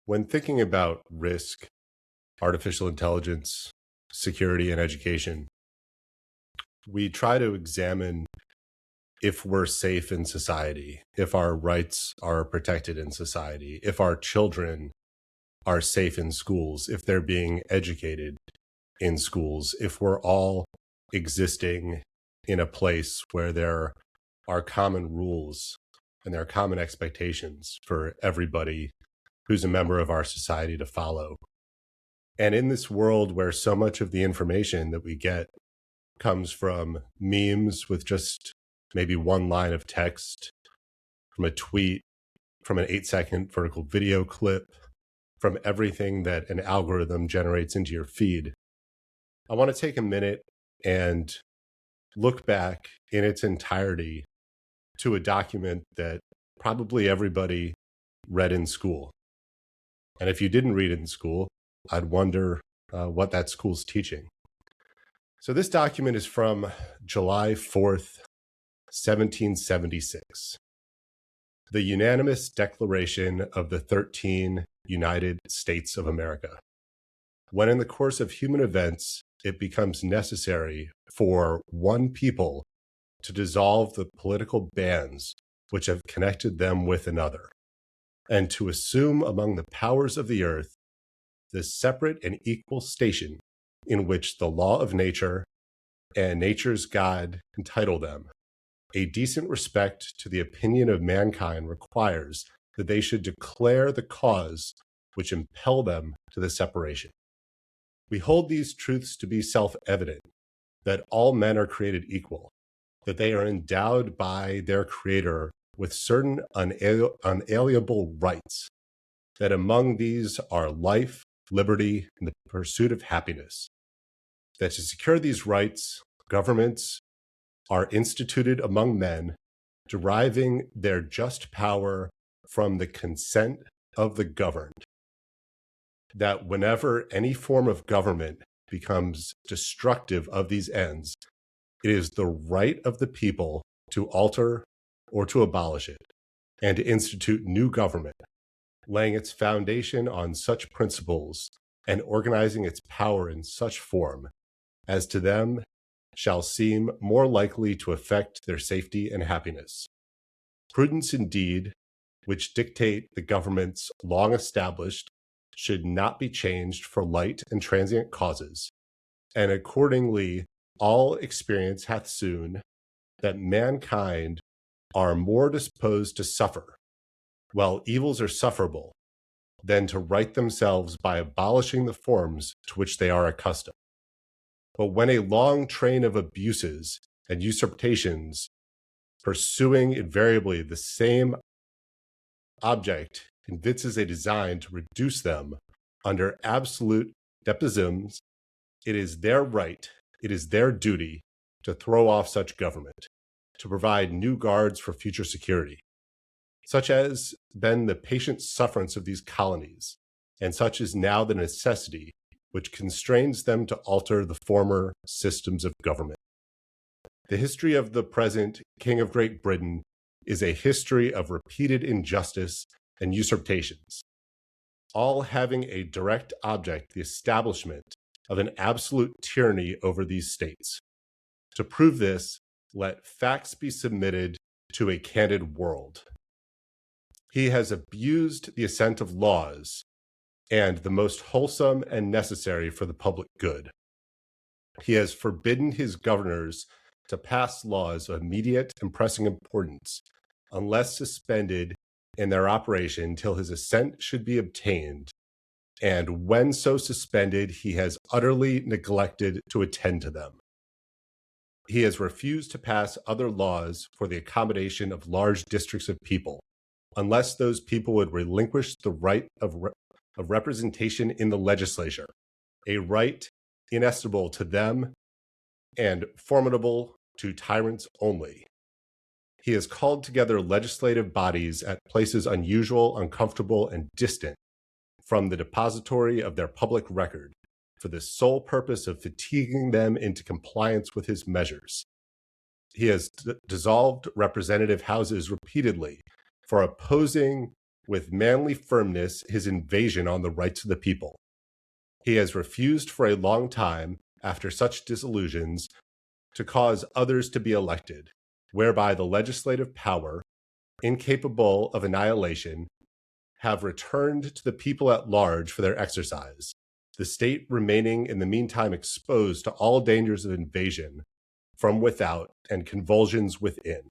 When thinking about risk, artificial intelligence, security, and education, we try to examine if we're safe in society, if our rights are protected in society, if our children are safe in schools, if they're being educated in schools, if we're all existing in a place where there are common rules and there are common expectations for everybody who's a member of our society to follow. And in this world where so much of the information that we get comes from memes with just maybe one line of text, from a tweet, from an 8-second vertical video clip, from everything that an algorithm generates into your feed, I want to take a minute and look back in its entirety to a document that probably everybody read in school. And if you didn't read it in school, I'd wonder what that school's teaching. So this document is from July 4th, 1776. The unanimous declaration of the 13 United States of America. When in the course of human events, it becomes necessary for one people to dissolve the political bands which have connected them with another, and to assume among the powers of the earth the separate and equal station in which the law of nature and nature's God entitle them. A decent respect to the opinion of mankind requires that they should declare the cause which impel them to the separation. We hold these truths to be self-evident, that all men are created equal, that they are endowed by their Creator with certain unalienable rights, that among these are life, liberty, and the pursuit of happiness, that to secure these rights, governments are instituted among men, deriving their just power from the consent of the governed, that whenever any form of government becomes destructive of these ends, it is the right of the people to alter or to abolish it, and to institute new government, laying its foundation on such principles and organizing its power in such form as to them shall seem more likely to affect their safety and happiness. Prudence indeed, which dictate the governments long established, should not be changed for light and transient causes, and accordingly all experience hath soon that mankind are more disposed to suffer, while evils are sufferable, than to right themselves by abolishing the forms to which they are accustomed. But when a long train of abuses and usurpations, pursuing invariably the same object, evinces a design to reduce them under absolute despotisms, it is their right, it is their duty to throw off such government, to provide new guards for future security, such has been the patient sufferance of these colonies, and such is now the necessity which constrains them to alter the former systems of government. The history of the present King of Great Britain is a history of repeated injustice and usurpations, all having a direct object the establishment of an absolute tyranny over these states. To prove this, let facts be submitted to a candid world. He has abused the assent of laws, and the most wholesome and necessary for the public good. He has forbidden his governors to pass laws of immediate and pressing importance, unless suspended in their operation till his assent should be obtained, and when so suspended, he has utterly neglected to attend to them. He has refused to pass other laws for the accommodation of large districts of people, unless those people would relinquish the right of representation in the legislature, a right inestimable to them and formidable to tyrants only. He has called together legislative bodies at places unusual, uncomfortable, and distant from the depository of their public record, for the sole purpose of fatiguing them into compliance with his measures. He has dissolved representative houses repeatedly for opposing with manly firmness his invasion on the rights of the people. He has refused for a long time, after such disillusions, to cause others to be elected, whereby the legislative power, incapable of annihilation, have returned to the people at large for their exercise, the state remaining in the meantime exposed to all dangers of invasion from without and convulsions within.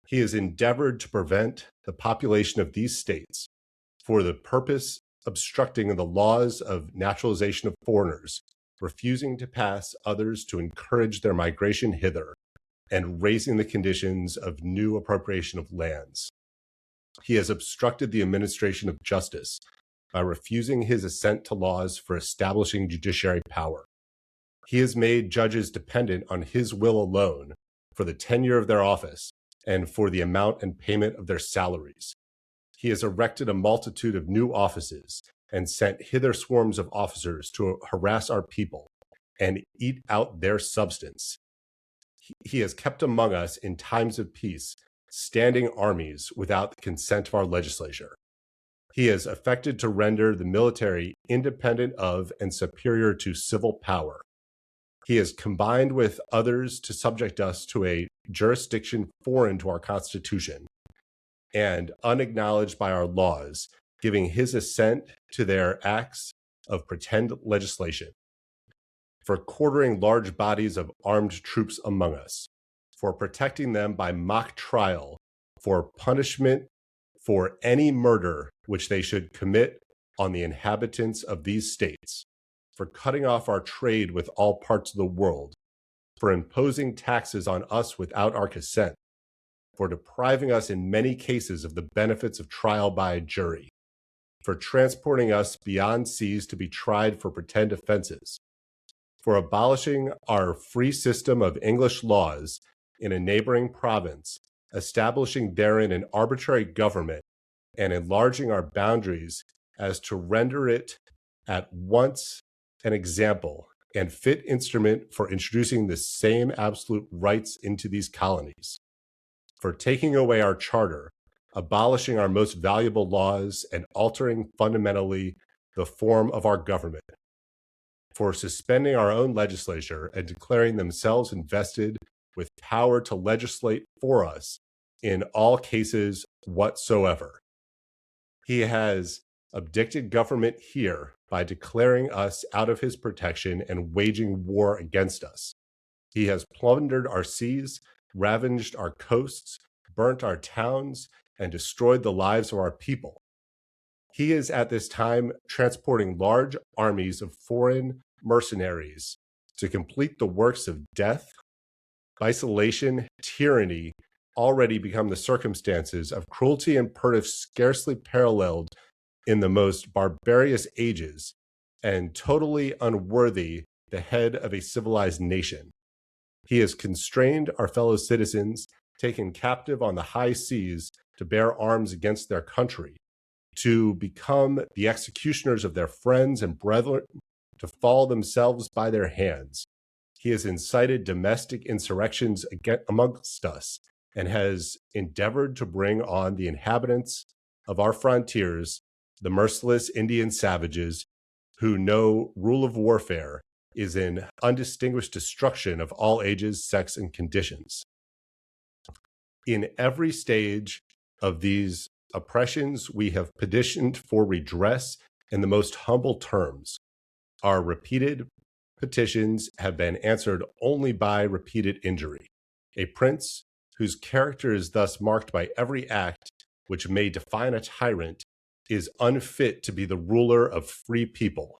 He has endeavored to prevent the population of these states for the purpose obstructing the laws of naturalization of foreigners, refusing to pass others to encourage their migration hither, and raising the conditions of new appropriation of lands. He has obstructed the administration of justice by refusing his assent to laws for establishing judiciary power. He has made judges dependent on his will alone for the tenure of their office and for the amount and payment of their salaries. He has erected a multitude of new offices and sent hither swarms of officers to harass our people and eat out their substance. He has kept among us in times of peace standing armies without the consent of our legislature. He has affected to render the military independent of and superior to civil power. He has combined with others to subject us to a jurisdiction foreign to our Constitution and unacknowledged by our laws, giving his assent to their acts of pretend legislation, for quartering large bodies of armed troops among us, for protecting them by mock trial, for punishment for any murder which they should commit on the inhabitants of these states, for cutting off our trade with all parts of the world, for imposing taxes on us without our consent, for depriving us in many cases of the benefits of trial by a jury, for transporting us beyond seas to be tried for pretend offenses, for abolishing our free system of English laws in a neighboring province, establishing therein an arbitrary government, and enlarging our boundaries as to render it at once an example and fit instrument for introducing the same absolute rights into these colonies, for taking away our charter, abolishing our most valuable laws, and altering fundamentally the form of our government, for suspending our own legislature and declaring themselves invested with power to legislate for us in all cases whatsoever. He has abdicted government here by declaring us out of his protection and waging war against us. He has plundered our seas, ravaged our coasts, burnt our towns, and destroyed the lives of our people. He is at this time transporting large armies of foreign mercenaries to complete the works of death, isolation, tyranny, already become the circumstances of cruelty and purge scarcely paralleled in the most barbarous ages, and totally unworthy the head of a civilized nation. He has constrained our fellow citizens, taken captive on the high seas to bear arms against their country, to become the executioners of their friends and brethren, to fall themselves by their hands. He has incited domestic insurrections amongst us, and has endeavored to bring on the inhabitants of our frontiers, the merciless Indian savages, who know rule of warfare is in undistinguished destruction of all ages, sex, and conditions. In every stage of these oppressions, we have petitioned for redress in the most humble terms. Our repeated petitions have been answered only by repeated injury. A prince whose character is thus marked by every act which may define a tyrant is unfit to be the ruler of free people.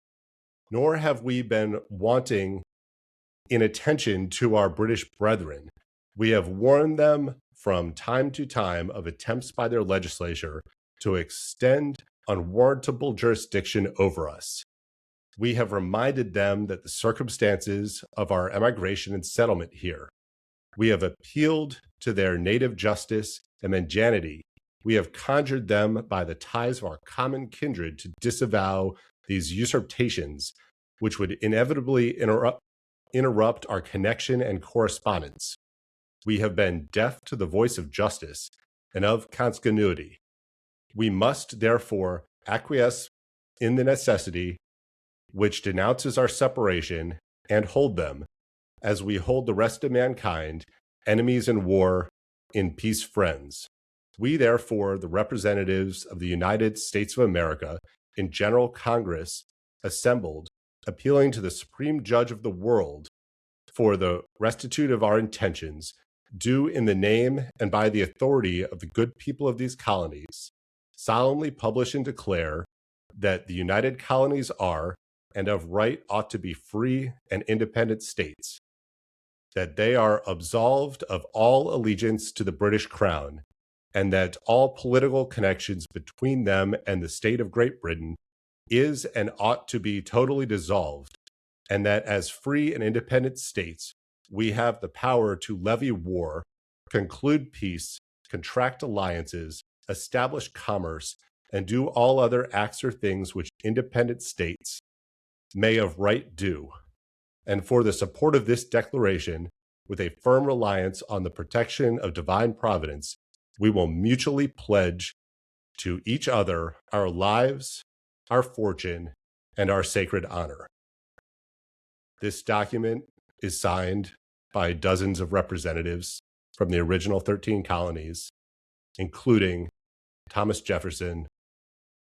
Nor have we been wanting in attention to our British brethren. We have warned them from time to time of attempts by their legislature to extend unwarrantable jurisdiction over us. We have reminded them that the circumstances of our emigration and settlement here. We have appealed to their native justice and mendanity. We have conjured them by the ties of our common kindred to disavow these usurpations, which would inevitably interrupt our connection and correspondence. We have been deaf to the voice of justice and of consanguinity. We must, therefore, acquiesce in the necessity which denounces our separation and hold them, as we hold the rest of mankind, enemies in war, in peace friends. We, therefore, the representatives of the United States of America in General Congress, assembled, appealing to the Supreme Judge of the world for the rectitude of our intentions, do in the name and by the authority of the good people of these colonies, solemnly publish and declare that the United Colonies are, and of right ought to be free and independent states, that they are absolved of all allegiance to the British Crown, and that all political connections between them and the state of Great Britain is and ought to be totally dissolved, and that as free and independent states, we have the power to levy war, conclude peace, contract alliances, establish commerce, and do all other acts or things which independent states may of right do. And for the support of this declaration, with a firm reliance on the protection of divine providence, we will mutually pledge to each other our lives, our fortune, and our sacred honor. This document is signed by dozens of representatives from the original 13 colonies, including Thomas Jefferson,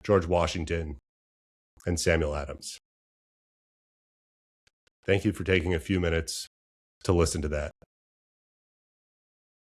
George Washington, and Samuel Adams. Thank you for taking a few minutes to listen to that.